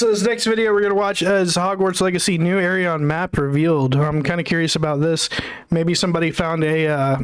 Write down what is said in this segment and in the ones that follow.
So this next video we're going to watch is Hogwarts Legacy new area on map revealed. I'm kind of curious about this. Maybe somebody found a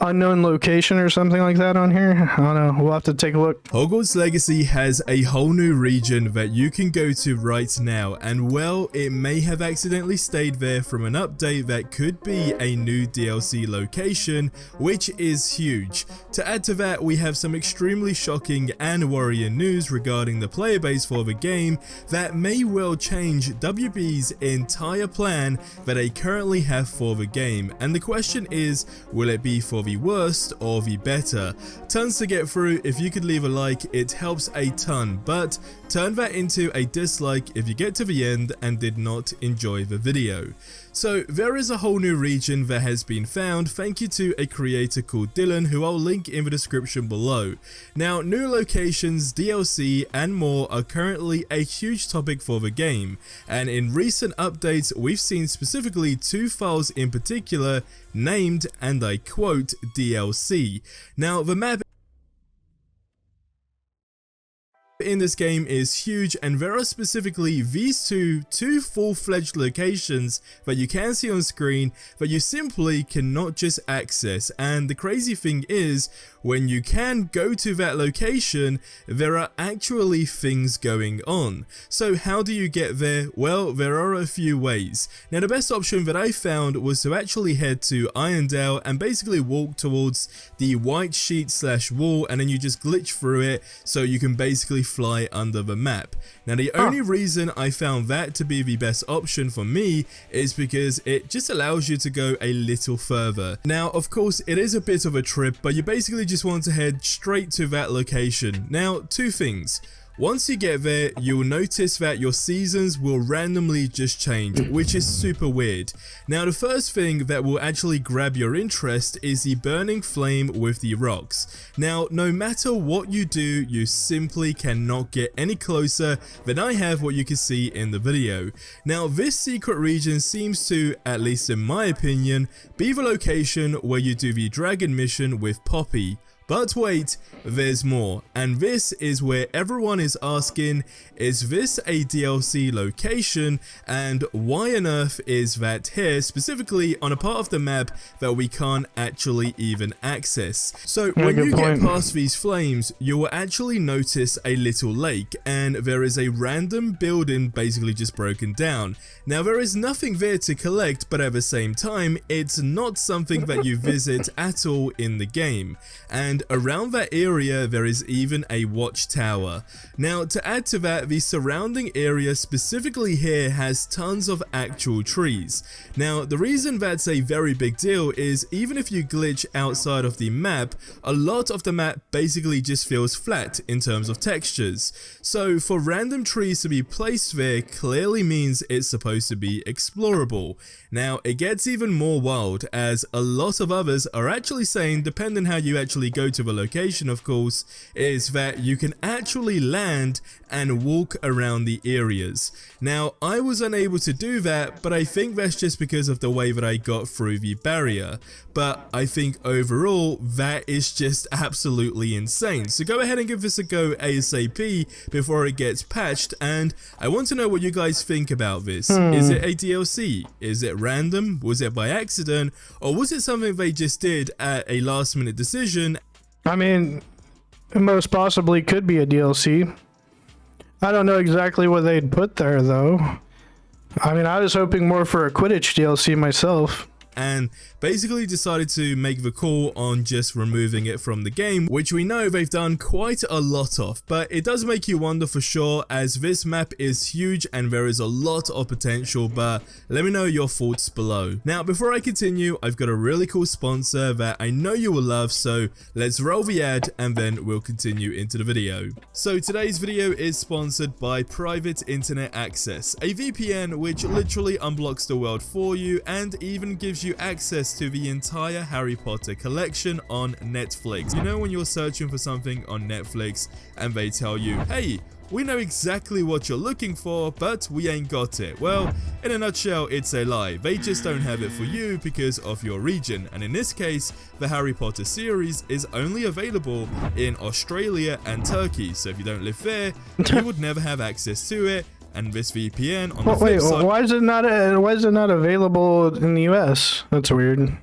unknown location or something like that on here. I don't know. We'll have to take a look. Hogwarts Legacy has a whole new region that you can go to right now, and well, it may have accidentally stayed there from an update that could be a new DLC location, which is huge. To add to that, we have some extremely shocking and worrying news regarding the player base for the game that may well change WB's entire plan that they currently have for the game, and the question is, will it be for the worst or the better? Tons to get through. If you could leave a like, it helps a ton, but turn that into a dislike if you get to the end and did not enjoy the video. So there is a whole new region that has been found, thank you to a creator called Dylan, who I'll link in the description below. Now, new locations, DLC and more are currently a huge topic for the game, and in recent updates we've seen specifically two files in particular named, and I quote, DLC. Now, the map in this game is huge, and there are specifically these two full-fledged locations that you can see on screen that you simply cannot just access. And the crazy thing is, when you can go to that location, there are actually things going on. So how do you get there? Well, there are a few ways. Now, the best option that I found was to actually head to Irondale and basically walk towards the white sheet / wall, and then you just glitch through it so you can basically fly under the map. Now, the only reason I found that to be the best option for me is because it just allows you to go a little further. Now, of course, it is a bit of a trip, but you basically just want to head straight to that location. Now, two things. Once you get there, you'll notice that your seasons will randomly just change, which is super weird. Now, the first thing that will actually grab your interest is the burning flame with the rocks. Now, no matter what you do, you simply cannot get any closer than I have what you can see in the video. Now, this secret region seems to, at least in my opinion, be the location where you do the dragon mission with Poppy. But wait, there's more, and this is where everyone is asking, is this a DLC location, and why on earth is that here, specifically on a part of the map that we can't actually even access? So when you get past these flames, you will actually notice a little lake, and there is a random building basically just broken down. Now, there is nothing there to collect, but at the same time, it's not something that you visit at all in the game. And around that area there is even a watchtower. Now, to add to that, the surrounding area specifically here has tons of actual trees. Now, the reason that's a very big deal is even if you glitch outside of the map, a lot of the map basically just feels flat in terms of textures. So for random trees to be placed there clearly means it's supposed to be explorable. Now, it gets even more wild, as a lot of others are actually saying, depending how you actually go to the location of course, is that you can actually land and walk around the areas. Now, I was unable to do that, but I think that's just because of the way that I got through the barrier. But I think overall that is just absolutely insane. So go ahead and give this a go ASAP before it gets patched, and I want to know what you guys think about this. Is it a DLC? Is it random? Was it by accident? Or was it something they just did at a last minute decision? I mean, it most possibly could be a DLC. I don't know exactly what they'd put there, though. I mean, I was hoping more for a Quidditch DLC myself. And basically decided to make the call on just removing it from the game, which we know they've done quite a lot of, but it does make you wonder for sure, as this map is huge and there is a lot of potential. But let me know your thoughts below. Now, before I continue, I've got a really cool sponsor that I know you will love, so let's roll the ad and then we'll continue into the video. So today's video is sponsored by Private Internet Access, a VPN which literally unblocks the world for you and even gives you access to the entire Harry Potter collection on Netflix. You know when you're searching for something on Netflix and they tell you, hey, we know exactly what you're looking for, but we ain't got it. Well, in a nutshell, it's a lie. They just don't have it for you because of your region, and in this case, the Harry Potter series is only available in Australia and Turkey, so if you don't live there, you would never have access to it. And this VPN on the flip side, why is it not available in the US? That's weird.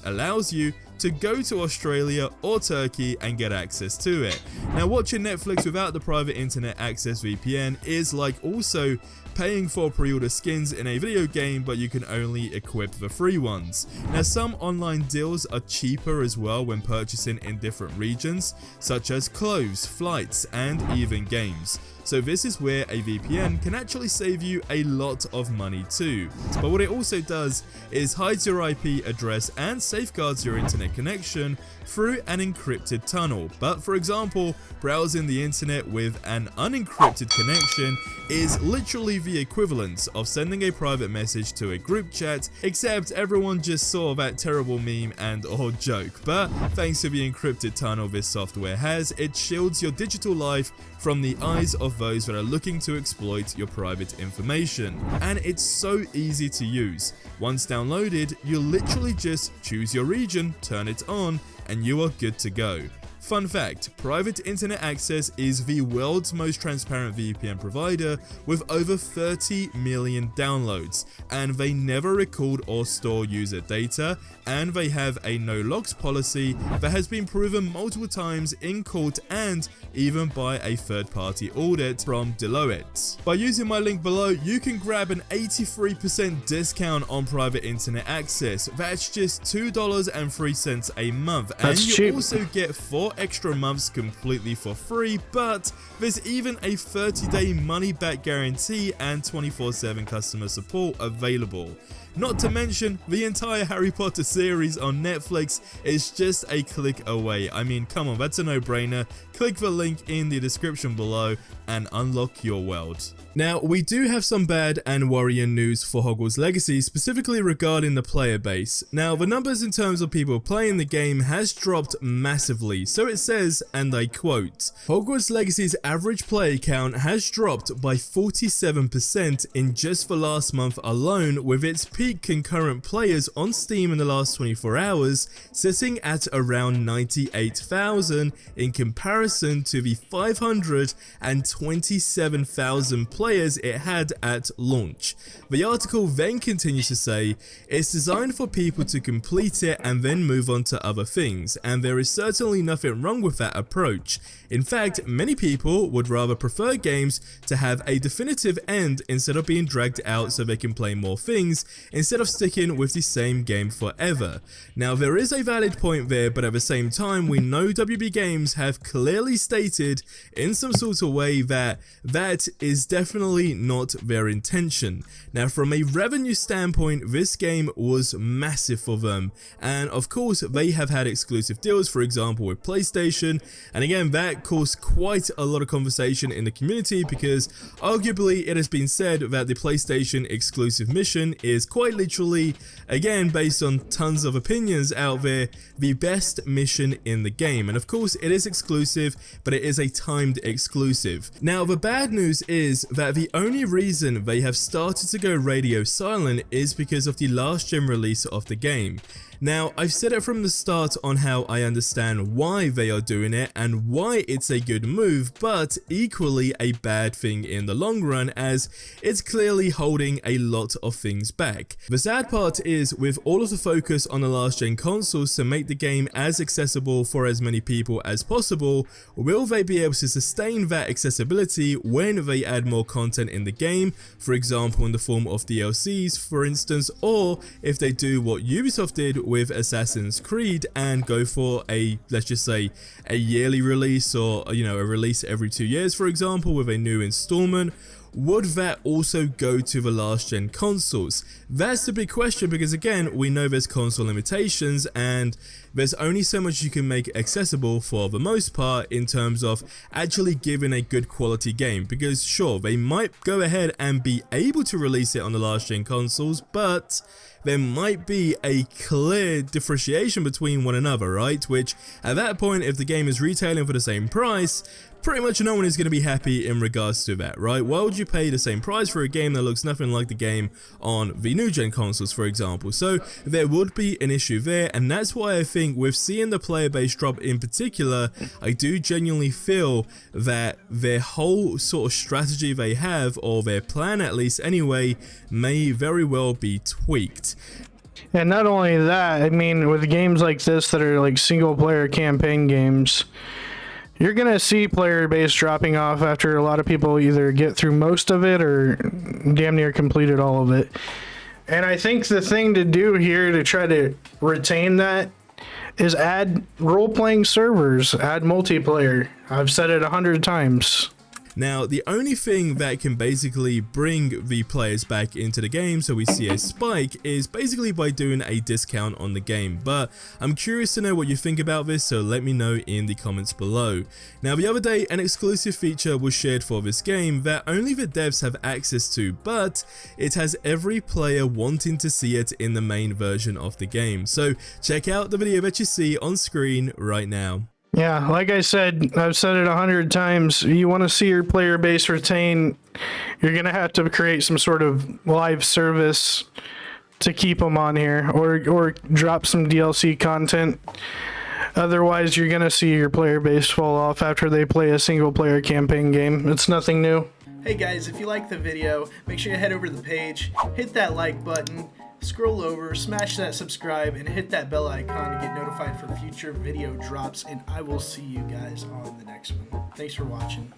Allows you to go to Australia or Turkey and get access to it. Now, watching Netflix without the private internet access VPN is like also paying for pre-order skins in a video game, but you can only equip the free ones. Now, some online deals are cheaper as well when purchasing in different regions, such as clothes, flights, and even games. So this is where a VPN can actually save you a lot of money too. But what it also does is hides your IP address and safeguards your internet connection through an encrypted tunnel. But for example, browsing the internet with an unencrypted connection is literally the equivalent of sending a private message to a group chat, except everyone just saw that terrible meme and or joke. But thanks to the encrypted tunnel this software has, it shields your digital life from the eyes of those that are looking to exploit your private information. And it's so easy to use. Once downloaded, you literally just choose your region, turn it on, and you are good to go. Fun fact, private internet access is the world's most transparent VPN provider with over 30 million downloads, and they never record or store user data, and they have a no logs policy that has been proven multiple times in court and even by a third-party audit from Deloitte. By using my link below, you can grab an 83% discount on private internet access. That's just $2.03 a month, and That's you cheap. also get 4 extra months completely for free, but there's even a 30-day money-back guarantee and 24/7 customer support available. Not to mention, the entire Harry Potter series on Netflix is just a click away. I mean, come on, that's a no-brainer. Click the link in the description below and unlock your world. Now, we do have some bad and worrying news for Hogwarts Legacy, specifically regarding the player base. Now, the numbers in terms of people playing the game has dropped massively. So it says, and I quote, Hogwarts Legacy's average player count has dropped by 47% in just the last month alone, with its peak concurrent players on Steam in the last 24 hours sitting at around 98,000 in comparison to the 527,000 players it had at launch. The article then continues to say, it's designed for people to complete it and then move on to other things, and there is certainly nothing wrong with that approach. In fact, many people would rather prefer games to have a definitive end instead of being dragged out so they can play more things, instead of sticking with the same game forever. Now, there is a valid point there, but at the same time, we know WB Games have clearly stated in some sort of way that that is definitely not their intention. Now, from a revenue standpoint, this game was massive for them, and of course they have had exclusive deals, for example with PlayStation, and again that caused quite a lot of conversation in the community because arguably it has been said that the PlayStation exclusive mission is quite literally, again based on tons of opinions out there, the best mission in the game. And of course it is exclusive, but it is a timed exclusive. Now, the bad news is that the only reason they have started to go radio silent is because of the last gen release of the game. Now, I've said it from the start on how I understand why they are doing it and why it's a good move, but equally a bad thing in the long run, as it's clearly holding a lot of things back. The sad part is, with all of the focus on the last gen consoles to make the game as accessible for as many people as possible, will they be able to sustain that accessibility when they add more content in the game, for example in the form of DLCs for instance, or if they do what Ubisoft did with Assassin's Creed and go for a, let's just say, a yearly release, or a release every 2 years for example with a new installment. Would that also go to the last gen consoles? That's the big question, because again, we know there's console limitations and there's only so much you can make accessible for the most part in terms of actually giving a good quality game. Because sure, they might go ahead and be able to release it on the last gen consoles, but there might be a clear differentiation between one another, right? Which at that point, if the game is retailing for the same price, pretty much no one is going to be happy in regards to that, right? Why would you pay the same price for a game that looks nothing like the game on the new gen consoles, for example? So there would be an issue there, and that's why I think with seeing the player base drop in particular, I do genuinely feel that their whole sort of strategy they have, or their plan at least anyway, may very well be tweaked. And not only that, I mean, with games like this that are like single player campaign games, you're gonna see player base dropping off after a lot of people either get through most of it or damn near completed all of it. And I think the thing to do here to try to retain that is add role-playing servers, add multiplayer. I've said it 100 times. Now, the only thing that can basically bring the players back into the game so we see a spike is basically by doing a discount on the game, but I'm curious to know what you think about this, so let me know in the comments below. Now, the other day, an exclusive feature was shared for this game that only the devs have access to, but it has every player wanting to see it in the main version of the game. So check out the video that you see on screen right now. Yeah, like I said, I've said it 100 times. You want to see your player base retain, you're going to have to create some sort of live service to keep them on here, or drop some DLC content. Otherwise, you're going to see your player base fall off after they play a single player campaign game. It's nothing new. Hey guys, if you like the video, make sure you head over to the page, hit that like button, scroll over, smash that subscribe, and hit that bell icon to get notified for future video drops, and I will see you guys on the next one. Thanks for watching.